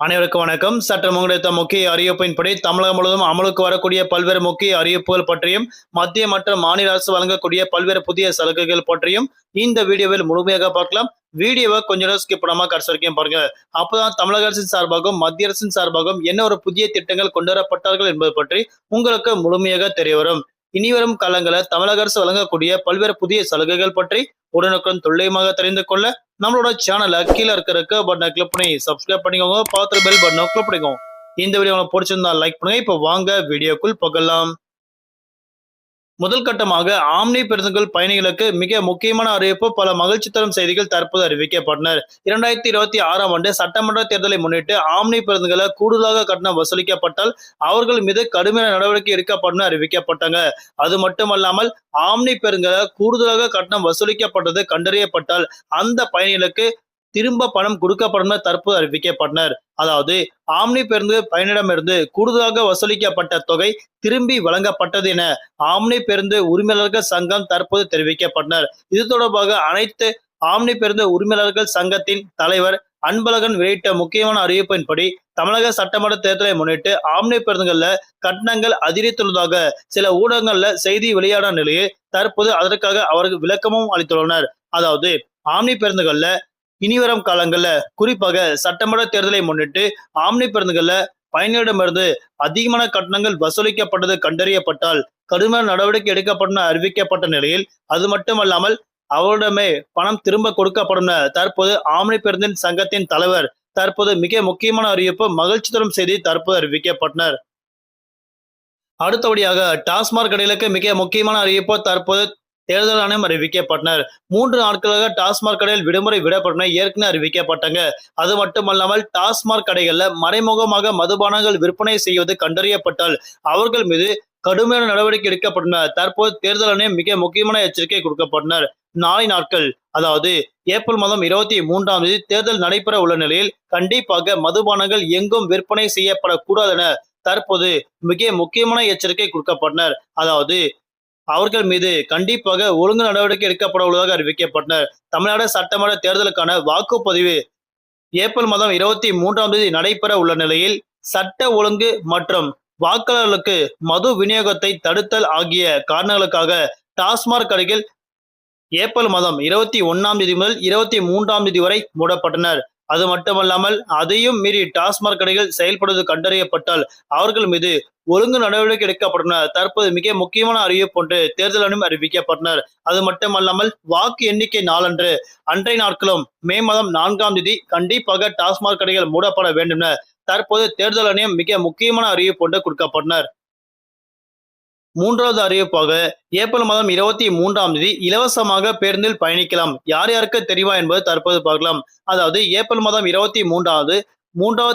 அனைவருக்கும் வணக்கம். சற்றம் கிடைத்த முக்கிய அறிவிப்பின்படி தமிழகம் முழுவதும் அமலுக்கு வரக்கூடிய பல்வேறு முக்கிய அறிவிப்புகள் பற்றியும், மத்திய மற்றும் மாநில அரசு வழங்கக்கூடிய பல்வேறு புதிய சலுகைகள் பற்றியும் இந்த வீடியோவில் முழுமையாக பார்க்கலாம். வீடியோவை கொஞ்ச நேரம் ஸ்கிப் பண்ணாம கடைசி வரைக்கும் பாருங்க. அப்பதான் தமிழக அரசின் சார்பாகவும், மத்திய அரசின் சார்பாகவும் என்ன ஒரு புதிய திட்டங்கள் கொண்டு வரப்பட்டார்கள் என்பது பற்றி உங்களுக்கு முழுமையாக தெரிய வரும். இனிவரும் காலங்களில் தமிழக அரசு வழங்கக்கூடிய பல்வேறு புதிய சலுகைகள் பற்றி உடனுக்குடன் துல்லியமாக தெரிந்து கொள்ள நம்மளோட சேனலை கீழே இருக்க பட்டனை கிளிக் பண்ணி சப்ஸ்கிரைப் பண்ணிக்கோங்க. பார்த்து பெல் பட்டனை கிளிக் பண்ணிக்கோங்க. இந்த வீடியோ உங்களுக்கு பிடிச்சிருந்தா லைக் பண்ணுங்க. இப்போ வாங்க வீடியோக்குள் போகலாம். முதல் கட்டமாக ஆம்னி பேருந்துகள் பயணிகளுக்கு மிக முக்கியமான அறிவிப்பு. பல மகிழ்ச்சி தரும் செய்திகள் தற்போது அறிவிக்கப்பட்டனர். 2026ஆம் ஆண்டு சட்டமன்ற தேர்தலை முன்னிட்டு ஆம்னி பேருந்துகளை கூடுதலாக கட்டணம் வசூலிக்கப்பட்டால் அவர்கள் மீது கடுமையான நடவடிக்கை எடுக்கப்படும் அறிவிக்கப்பட்டாங்க. அது மட்டுமல்லாமல் ஆம்னி பேருந்துகளை கூடுதலாக கட்டணம் வசூலிக்கப்பட்டது கண்டறியப்பட்டால் அந்த பயணிகளுக்கு திரும்ப பணம் கொடுக்கப்படும் தற்போது அறிவிக்கப்பட்டனர். அதாவது ஆம்னி பேருந்து பயணிடமிருந்து கூடுதலாக வசூலிக்கப்பட்ட தொகை திரும்பி வழங்கப்பட்டது என ஆம்னி பேருந்து உரிமையாளர்கள் சங்கம் தற்போது தெரிவிக்கப்பட்டனர். இது தொடர்பாக அனைத்து ஆம்னி பேருந்து உரிமையாளர்கள் சங்கத்தின் தலைவர் அன்பழகன் வெளியிட்ட முக்கியமான அறிவிப்பின்படி தமிழக சட்டமன்ற தேர்தலை முன்னிட்டு ஆம்னி பேருந்துகள்ல கட்டணங்கள் அதிகரித்துள்ளதாக சில ஊடகங்கள்ல செய்தி வெளியான நிலையில் தற்போது அதற்காக அவர்கள் விளக்கமும் அளித்துள்ளனர். அதாவது ஆம்னி பேருந்துகள்ல இனிவரும் காலங்கள்ல குறிப்பாக சட்டமன்ற தேர்தலை முன்னிட்டு ஆம்னி பேருந்துகள்ல பயணிகளிடமிருந்து அதிகமான கட்டணங்கள் வசூலிக்கப்பட்டது கண்டறியப்பட்டால் கடுமையான நடவடிக்கை எடுக்கப்படும் அறிவிக்கப்பட்ட நிலையில் அது மட்டுமல்லாமல் அவரிடமே பணம் திரும்ப கொடுக்கப்படும் தற்போது ஆம்னி பேருந்தின் சங்கத்தின் தலைவர் தற்போது மிக முக்கியமான அறிவிப்பு மகிழ்ச்சி தரும் செய்தி தற்போது அறிவிக்கப்பட்டனர். அடுத்தபடியாக டாஸ்மாக் கடைகளுக்கு மிக முக்கியமான அறிவிப்பு தற்போது தேர்தல் ஆணையம் அறிவிக்கப்பட்டனர். 3 நாட்களாக டாஸ்மாக் கடையில் விடுமுறை விடப்படும் ஏற்கனவே அறிவிக்கப்பட்டாங்க. அது மட்டுமல்லாமல் டாஸ்மாக் கடைகள்ல மறைமுகமாக மதுபானங்கள் விற்பனை செய்வது கண்டறியப்பட்டால் அவர்கள் மீது கடுமையான நடவடிக்கை எடுக்கப்படும் தற்போது தேர்தல் ஆணையம் மிக முக்கியமான எச்சரிக்கை கொடுக்கப்பட்டனர். நாளை நாட்கள், அதாவது ஏப்ரல் மாதம் 23ஆம் தேதி தேர்தல் நடைபெற உள்ள நிலையில் கண்டிப்பாக மதுபானங்கள் எங்கும் விற்பனை செய்யப்படக்கூடாது என தற்போது மிக முக்கியமான எச்சரிக்கை கொடுக்கப்பட்டனர். அதாவது அவர்கள் மீது கண்டிப்பாக ஒழுங்கு நடவடிக்கை எடுக்கப்பட உள்ளதாக அறிவிக்கப்பட்டனர். தமிழ்நாடு சட்டமன்ற தேர்தலுக்கான வாக்குப்பதிவு ஏப்ரல் மாதம் 23ஆம் தேதி நடைபெற உள்ள நிலையில் சட்ட ஒழுங்கு மற்றும் வாக்காளர்களுக்கு மது விநியோகத்தை தடுத்தல் ஆகிய காரணங்களுக்காக டாஸ்மாக் கடைகள் ஏப்ரல் மாதம் 21ஆம் தேதி முதல் 23ஆம் தேதி வரை மூடப்பட்டனர். அது மட்டுமல்லாமல் அதையும் மீறி டாஸ்மாக் கடைகள் செயல்படுவது கண்டறியப்பட்டால் அவர்கள் மீது ஒழுங்கு நடவடிக்கை எடுக்கப்படும் தற்போது மிக முக்கியமான அறிவிப்பு ஒன்று தேர்தல் ஆணையம் அறிவிக்கப்பட்டனர். அது மட்டுமல்லாமல் வாக்கு எண்ணிக்கை நாளன்று அன்றைய நாட்களும் மே மாதம் 4ஆம் தேதி கண்டிப்பாக டாஸ்மாக் கடைகள் மூடப்பட வேண்டும் என தற்போது தேர்தல் ஆணையம் மிக முக்கியமான அறிவிப்பு ஒன்று கொடுக்கப்பட்டனர். மூன்றாவது அறிவிப்பாக ஏப்ரல் மாதம் 23ஆம் தேதி இலவசமாக பேருந்தில் பயணிக்கலாம். யார் யாருக்கு தெரியுமா என்பது தற்போது பார்க்கலாம். அதாவது ஏப்ரல் மாதம் 23ஆவது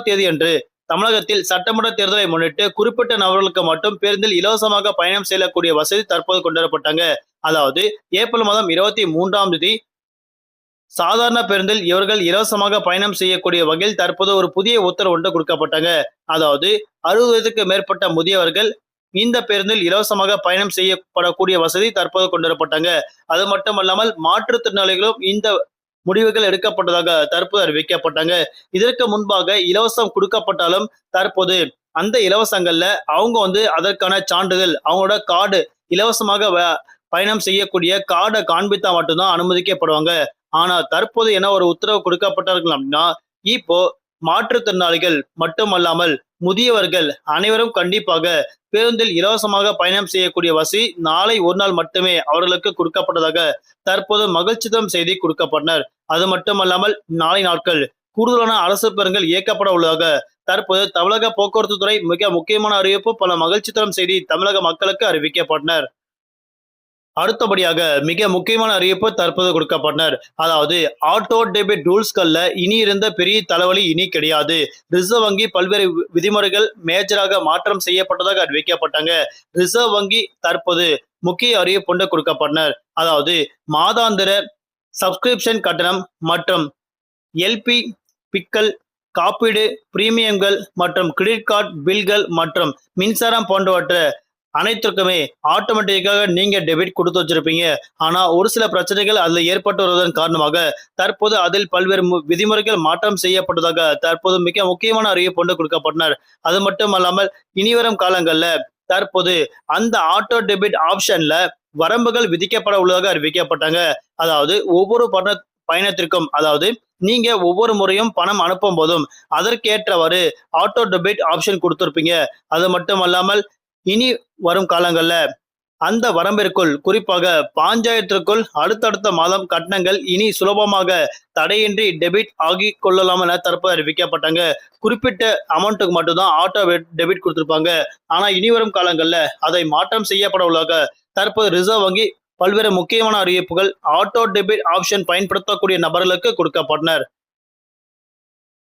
தேதி அன்று தமிழகத்தில் சட்டமன்ற தேர்தலை முன்னிட்டு குறிப்பிட்ட நபர்களுக்கு மட்டும் பேருந்தில் இலவசமாக பயணம் செய்யக்கூடிய வசதி தற்போது கொண்டு வரப்பட்டாங்க. அதாவது ஏப்ரல் மாதம் 23ஆம் தேதி சாதாரண பேருந்தில் இவர்கள் இலவசமாக பயணம் செய்யக்கூடிய வகையில் தற்போது ஒரு புதிய உத்தரவு ஒன்று கொடுக்கப்பட்டாங்க. அதாவது 60 வயதுக்கு மேற்பட்ட முதியவர்கள் இந்த பேருந்தில் இலவசமாக பயணம் செய்யப்படக்கூடிய வசதி தற்போது கொண்டு வரப்பட்டாங்க. அது மட்டுமல்லாமல் மாற்றுத்திறனாளிகளும் இந்த முடிவுகள் எடுக்கப்பட்டதாக தற்போது அறிவிக்கப்பட்டாங்க. இதற்கு முன்பாக இலவசம் கொடுக்கப்பட்டாலும் தற்போது அந்த இலவசங்கள்ல அவங்க அதற்கான சான்றிதழ் அவங்களோட கார்டு இலவசமாக பயணம் செய்யக்கூடிய கார்டை காண்பித்தா மட்டும்தான் அனுமதிக்கப்படுவாங்க. ஆனா தற்போது என்ன ஒரு உத்தரவு கொடுக்கப்பட்டார்கள் அப்படின்னா இப்போ மாற்றுத்திறனாளிகள் மட்டுமல்லாமல் முதியவர்கள் அனைவரும் கண்டிப்பாக பேருந்தில் இலவசமாக பயணம் செய்யக்கூடிய வசதி நாளை ஒரு நாள் மட்டுமே அவர்களுக்கு கொடுக்கப்பட்டதாக தற்போது மகிழ்ச்சி தரும் செய்தி கொடுக்கப்பட்டனர். அது மட்டுமல்லாமல் நாளை நாட்கள் கூடுதலான அரசு பேருந்துகள் இயக்கப்பட உள்ளதாக தற்போது தமிழக போக்குவரத்து துறை மிக முக்கியமான அறிவிப்பு பல மகிழ்ச்சி தரும் செய்தி தமிழக மக்களுக்கு அறிவிக்கப்பட்டனர். அடுத்தபடியாக மிக முக்கியமான அறிவிப்பு தற்போது கொடுக்கப்பட்டனர். அதாவது ஆட்டோ டெபிட் ரூல்ஸ்கள்ல இனி இருந்த பெரிய தலைவலி இனி கிடையாது. ரிசர்வ் வங்கி பல்வேறு விதிமுறைகள் மேஜராக மாற்றம் செய்யப்பட்டதாக அறிவிக்கப்பட்டாங்க. ரிசர்வ் வங்கி தற்போது முக்கிய அறிவிப்பு ஒன்று கொடுக்கப்பட்டனர். அதாவது மாதாந்திர சப்ஸ்கிரிப்ஷன் கட்டணம் மற்றும் எல்பி பிக்கள் காப்பீடு பிரீமியம்கள் மற்றும் கிரெடிட் கார்டு பில்கள் மற்றும் மின்சாரம் போன்றவற்றை அனைத்திற்குமே ஆட்டோமேட்டிக்காக நீங்க டெபிட் கொடுத்து வச்சிருப்பீங்க. ஆனா ஒரு சில பிரச்சனைகள் அதுல ஏற்பட்டு வருவதன் காரணமாக தற்போது அதில் பல்வேறு விதிமுறைகள் மாற்றம் செய்யப்பட்டதாக தற்போது மிக முக்கியமான அறிவிப்பு ஒன்று கொடுக்கப்பட்டனர். அது மட்டும் அல்லாமல் இனிவரும் காலங்கள்ல தற்போது அந்த ஆட்டோ டெபிட் ஆப்ஷன்ல வரம்புகள் விதிக்கப்பட உள்ளதாக அறிவிக்கப்பட்டாங்க. அதாவது ஒவ்வொரு பயணத்திற்கும், அதாவது நீங்க ஒவ்வொரு முறையும் பணம் அனுப்பும் போதும் அதற்கேற்றவாறு ஆட்டோ டெபிட் ஆப்ஷன் கொடுத்திருப்பீங்க. அது மட்டும் அல்லாமல் இனி வரும் காலங்கள்ல அந்த வரம்பிற்குள், குறிப்பாக பாஞ்சாயத்திற்குள் அடுத்தடுத்த மாதம் கட்டணங்கள் இனி சுலபமாக தடையின்றி டெபிட் ஆகிக் கொள்ளலாம் என தற்போது அறிவிக்கப்பட்டாங்க. குறிப்பிட்ட அமௌண்ட்டுக்கு மட்டும்தான் ஆட்டோ டெபிட் கொடுத்திருப்பாங்க. ஆனா இனி வரும் காலங்கள்ல அதை மாற்றம் செய்யப்பட உள்ளதாக தற்போது ரிசர்வ் வங்கி பல்வேறு முக்கியமான அறிவிப்புகள் ஆட்டோ டெபிட் ஆப்ஷன் பயன்படுத்தக்கூடிய நபர்களுக்கு கொடுக்கப்பட்டனர்.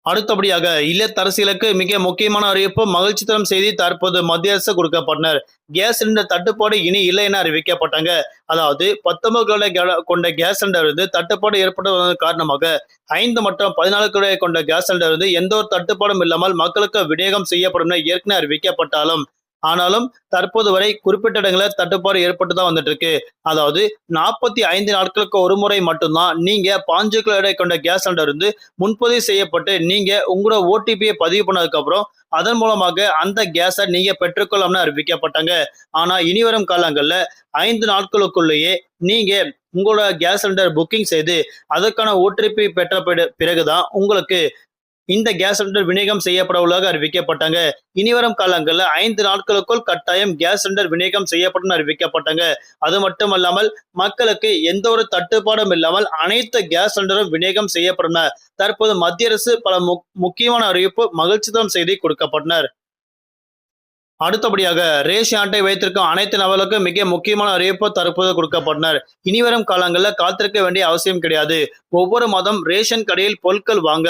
அடுத்தபடியாக இல்லத்தரசிகளுக்கு மிக முக்கியமான அறிவிப்பு, மகிழ்ச்சி தரும் செய்தி தற்போது மத்திய அரசு கொடுக்கப்பட்டனர். கேஸ் சிலிண்டர் தட்டுப்பாடு இனி இல்லை என அறிவிக்கப்பட்டாங்க. அதாவது 19 கொண்ட கேஸ் சிலிண்டர் தட்டுப்பாடு ஏற்படுவதன் காரணமாக 5 மற்றும் 14 கொண்ட கேஸ் சிலிண்டர் எந்த ஒரு தட்டுப்பாடும் இல்லாமல் மக்களுக்கு விநியோகம் செய்யப்படும் என ஏற்கனவே அறிவிக்கப்பட்டாலும், ஆனாலும் தற்போது வரை குறிப்பிட்ட இடங்களில் தட்டுப்பாடு ஏற்பட்டு தான் வந்துட்டு இருக்கு. அதாவது 45 நாட்களுக்கு ஒரு முறை மட்டும்தான் நீங்க 5 கிலோ எடை கொண்ட கேஸ் சிலிண்டர் முன்பதிவு செய்யப்பட்டு நீங்க உங்களோட ஓடிபியை பதிவு பண்ணதுக்கு அப்புறம் அதன் மூலமாக அந்த கேஸை நீங்க பெற்றுக்கொள்ளலாம்னு அறிவிக்கப்பட்டாங்க. ஆனா இனி வரும் காலங்கள்ல 5 நாட்களுக்குள்ளேயே நீங்க உங்களோட கேஸ் சிலிண்டர் புக்கிங் செய்து அதற்கான ஓடிபி பெற்ற பிறகுதான் உங்களுக்கு இந்த கேஸ் சிலிண்டர் விநியோகம் செய்யப்பட உள்ளதாக அறிவிக்கப்பட்டாங்க. இனிவரும் காலங்களில் 5 நாட்களுக்குள் கட்டாயம் கேஸ் சிலிண்டர் விநியோகம் செய்யப்படும் அறிவிக்கப்பட்டாங்க. அது மட்டுமல்லாமல் மக்களுக்கு எந்த ஒரு தட்டுப்பாடும் இல்லாமல் அனைத்து கேஸ் சிலிண்டரும் விநியோகம் செய்யப்படும். தற்போது மத்திய அரசு பல முக்கியமான அறிவிப்பு, மகிழ்ச்சி தரும் செய்தி கொடுக்கப்பட்டனர். அடுத்தபடியாக ரேஷன் அட்டை வைத்திருக்கும் அனைத்து நபர்களுக்கும் மிக முக்கியமான அறிவிப்பு தற்போது கொடுக்கப்பட்டனர். இனிவரும் காலங்களில் காத்திருக்க வேண்டிய அவசியம் கிடையாது. ஒவ்வொரு மாதம் ரேஷன் கடையில் பொருட்கள் வாங்க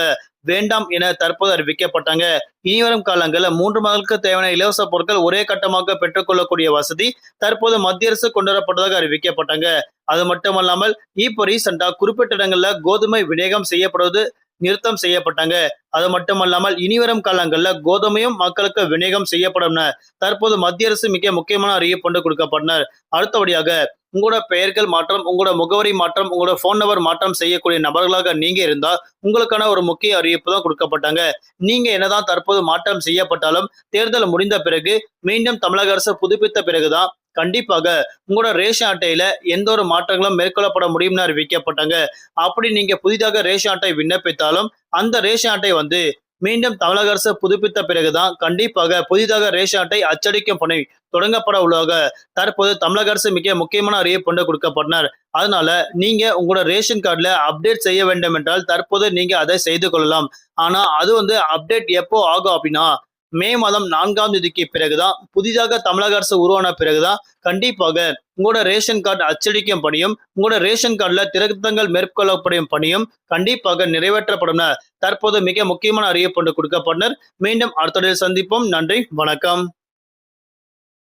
வேண்டாம் என தற்போது அறிவிக்கப்பட்டாங்க. இனிவரும் காலங்களில் 3 மாதங்களுக்கு தேவையான இலவச பொருட்கள் ஒரே கட்டமாக பெற்றுக்கொள்ளக்கூடிய வசதி தற்போது மத்திய அரசு கொண்டு வரப்பட்டதாக அறிவிக்கப்பட்டாங்க. அது மட்டுமல்லாமல் இப்போ ரீசெண்டா குறிப்பிட்ட இடங்கள்ல கோதுமை விநியோகம் செய்யப்படுவது நிறுத்தம் செய்யப்பட்டாங்க. அது மட்டுமல்லாமல் இனிவரும் காலங்கள்ல கோதுமையும் மக்களுக்கு விநியோகம் செய்யப்படும் தற்போது மத்திய அரசு மிக முக்கியமான அறிவிப்பு ஒன்று கொடுக்கப்பட்டனர். அடுத்தபடியாக உங்களோட பெயர்கள் மாற்றம், உங்களோட முகவரி மாற்றம், உங்களோட போன் நம்பர் மாற்றம் செய்யக்கூடிய நபர்களாக நீங்க இருந்தா உங்களுக்கான ஒரு முக்கிய அறிவிப்பு தான் கொடுக்கப்பட்டாங்க. நீங்க என்னதான் தற்போது மாற்றம் செய்யப்பட்டாலும் தேர்தல் முடிந்த பிறகு மீண்டும் தமிழக அரசு புதுப்பித்த பிறகுதான் கண்டிப்பாக உங்களோட ரேஷன் அட்டையில எந்த ஒரு மாற்றங்களும் மேற்கொள்ளப்பட முடியும்னு அறிவிக்கப்பட்டாங்க. அப்படி நீங்க புதிதாக ரேஷன் அட்டை விண்ணப்பித்தாலும் அந்த ரேஷன் அட்டை மீண்டும் தமிழக அரசு புதுப்பித்த பிறகுதான் கண்டிப்பாக புதிதாக ரேஷன் அட்டை அச்சடிக்கும் பணி தொடங்கப்பட உள்ளதாக தற்போது தமிழக அரசு மிக முக்கியமான அறிவிப்பு கொடுக்கப்பட்டனர். அதனால நீங்க உங்களோட ரேஷன் கார்டுல அப்டேட் செய்ய வேண்டும் என்றால் தற்போது நீங்க அதை செய்து கொள்ளலாம். ஆனா அது அப்டேட் எப்போ ஆகும் அப்படின்னா மே மாதம் 4ஆம் தேதிக்கு பிறகுதான், புதிதாக தமிழக அரசு உருவான பிறகுதான் கண்டிப்பாக உங்களோட ரேஷன் கார்டு அச்சடிக்கும் பணியும் உங்களோட ரேஷன் கார்டுல திருத்தங்கள் மேற்கொள்ளப்படும் பணியும் கண்டிப்பாக நிறைவேற்றப்படும். தற்போது மிக முக்கியமான அறிவிப்பு கொடுக்கப்பட்டனர். மீண்டும் அடுத்த சந்திப்போம். நன்றி, வணக்கம்.